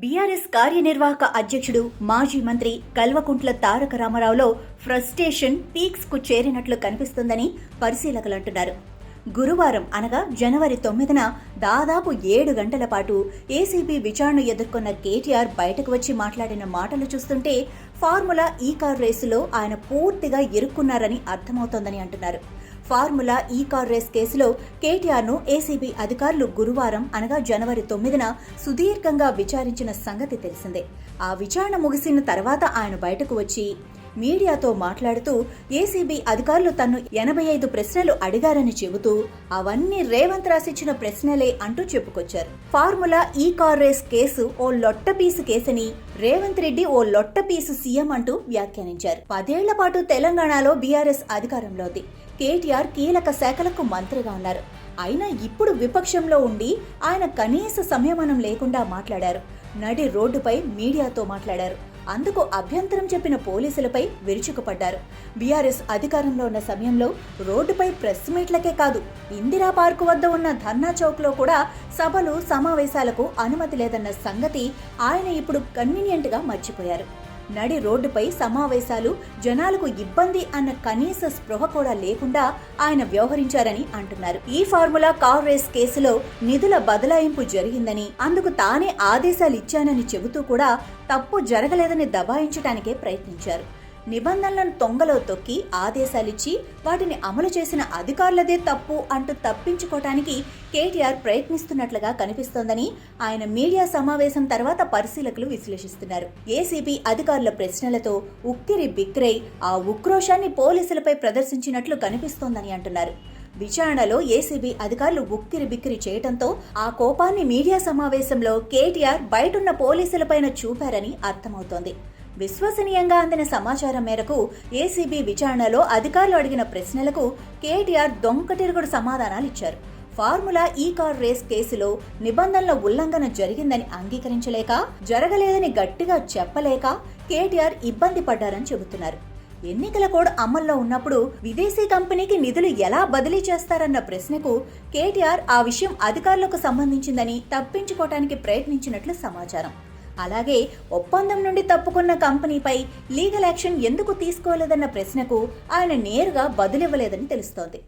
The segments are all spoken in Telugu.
బీఆర్ఎస్ కార్యనిర్వాహక అధ్యక్షుడు మాజీ మంత్రి కల్వకుంట్ల తారక రామారావులో ఫ్రస్ట్రేషన్ పీక్స్ కు చేరినట్లు కనిపిస్తుందని పరిశీలకులు అంటున్నారు. గురువారం అనగా జనవరి 9న దాదాపు 7 గంటల పాటు ఏసీబీ విచారణ ఎదుర్కొన్న కేటీఆర్ బయటకు వచ్చి మాట్లాడిన మాటలు చూస్తుంటే ఫార్ములా ఈ కార్ రేసులో ఆయన పూర్తిగా ఇరుక్కున్నారని అర్థమవుతోందని అంటున్నారు. ఫార్ములా ఈ కార్ రేస్ కేసులో కేటీఆర్ను ఏసీబీ అధికారులు గురువారం అనగా జనవరి 9న సుదీర్ఘంగా విచారించిన సంగతి తెలిసిందే. ఆ విచారణ ముగిసిన తర్వాత ఆయన బయటకు వచ్చి మీడియాతో మాట్లాడుతూ ఏసీబీ అధికారులు తన్ను 85 ప్రశ్నలు అడిగారని చెబుతూ అవన్నీ రేవంత్ రాసిచ్చిన ప్రశ్నలే అంటూ చెప్పుకొచ్చారు. ఫార్ములా ఈ కార్ రేస్ కేసు ఓ లొట్టపీసు కేసని, రేవంత్ రెడ్డి ఓ లొట్టపీసు సీఎం అంటూ వ్యాఖ్యానించారు. 10 ఏళ్ల పాటు తెలంగాణలో బీఆర్ఎస్ అధికారంలో ఉంది. కేటీఆర్ కీలక శాఖలకు మంత్రిగా ఉన్నారు. అయినా ఇప్పుడు విపక్షంలో ఉండి ఆయన కనీస సంయమనం లేకుండా మాట్లాడారు. నడి రోడ్డుపై మీడియాతో మాట్లాడారు. అందుకు అభ్యంతరం చెప్పిన పోలీసులపై విరుచుకుపడ్డారు. బీఆర్ఎస్ అధికారంలో ఉన్న సమయంలో రోడ్డుపై ప్రెస్ మీట్లకే కాదు, ఇందిరా పార్కు వద్ద ఉన్న ధర్నా చౌక్ లో కూడా సభలు సమావేశాలకు అనుమతి లేదన్న సంగతి ఆయన ఇప్పుడు కన్వీనియంట్ గా మర్చిపోయారు. నడి రోడ్డుపై సమావేశాలు జనాలకు ఇబ్బంది అన్న కనీస స్పృహ కూడా లేకుండా ఆయన వ్యవహరించారని అంటున్నారు. ఈ ఫార్ములా కార్ రేస్ కేసులో నిధుల బదలాయింపు జరిగిందని, అందుకు తానే ఆదేశాలు ఇచ్చానని చెబుతూ కూడా తప్పు జరగలేదని దబాయించడానికే ప్రయత్నించారు. నిబంధనలను తొంగలో తొక్కి ఆదేశాలిచ్చి వాటిని అమలు చేసిన అధికారులదే తప్పు అంటూ తప్పించుకోవటానికి కేటీఆర్ ప్రయత్నిస్తున్నట్లుగా కనిపిస్తోందని ఆయన మీడియా సమావేశం తర్వాత పరిశీలకులు విశ్లేషిస్తున్నారు. ఏసీబీ అధికారుల ప్రశ్నలతో ఉక్కిరి బిక్కిరై ఆ ఉక్రోషాన్ని పోలీసులపై ప్రదర్శించినట్లు కనిపిస్తోందని అంటున్నారు. విచారణలో ఏసీబీ అధికారులు ఉక్కిరి బిక్కిరి చేయడంతో ఆ కోపాన్ని మీడియా సమావేశంలో కేటీఆర్ బయటున్న పోలీసులపైన చూపారని అర్థమవుతోంది. విశ్వసనీయంగా అందిన సమాచారం మేరకు ఏసీబీ విచారణలో అధికారులు అడిగిన ప్రశ్నలకు కేటీఆర్ దొంకటిరుగుడు సమాధానాలు ఇచ్చారు. ఫార్ములా ఈ కార్ రేస్ కేసులో నిబంధనల ఉల్లంఘన జరిగిందని అంగీకరించలేక, జరగలేదని గట్టిగా చెప్పలేక కేటీఆర్ ఇబ్బంది పడ్డారని చెబుతున్నారు. ఎన్నికల కోడ్ అమల్లో ఉన్నప్పుడు విదేశీ కంపెనీకి నిధులు ఎలా బదిలీ చేస్తారన్న ప్రశ్నకు కేటీఆర్ ఆ విషయం అధికారులకు సంబంధించిందని తప్పించుకోవటానికి ప్రయత్నించినట్లు సమాచారం. అలాగే ఒప్పందం నుండి తప్పుకున్న కంపెనీపై లీగల్ యాక్షన్ ఎందుకు తీసుకోలేదన్న ప్రశ్నకు ఆయన నేరుగా బదులివ్వలేదని తెలుస్తోంది.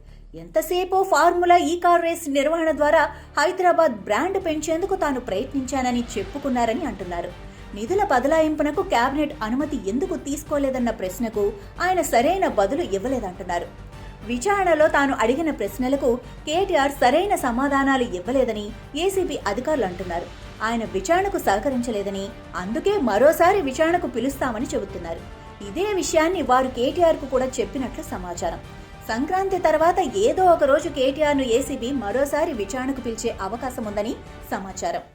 ఎంతసేపు ఫార్ములా ఈ కార్ రేస్ నిర్వహణ ద్వారా హైదరాబాద్ బ్రాండ్ పెంచేందుకు తాను ప్రయత్నించానని చెప్పుకున్నారని అంటున్నారు. నిధుల బదలాయింపునకు కేబినెట్ అనుమతి ఎందుకు తీసుకోలేదన్న ప్రశ్నకు ఆయన సరైన బదులు ఇవ్వలేదంటున్నారు. విచారణలో తాను అడిగిన ప్రశ్నలకు కేటీఆర్ సరైన సమాధానాలు ఇవ్వలేదని ఏసీబీ అధికారులు అంటున్నారు. ఆయన విచారణకు సహకరించలేదని, అందుకే మరోసారి విచారణకు పిలుస్తామని చెబుతున్నారు. ఇదే విషయాన్ని వారు కేటీఆర్ కు కూడా చెప్పినట్లు సమాచారం. సంక్రాంతి తర్వాత ఏదో ఒక రోజు కేటీఆర్ ను ఏసీబీ మరోసారి విచారణకు పిలిచే అవకాశం ఉందని సమాచారం.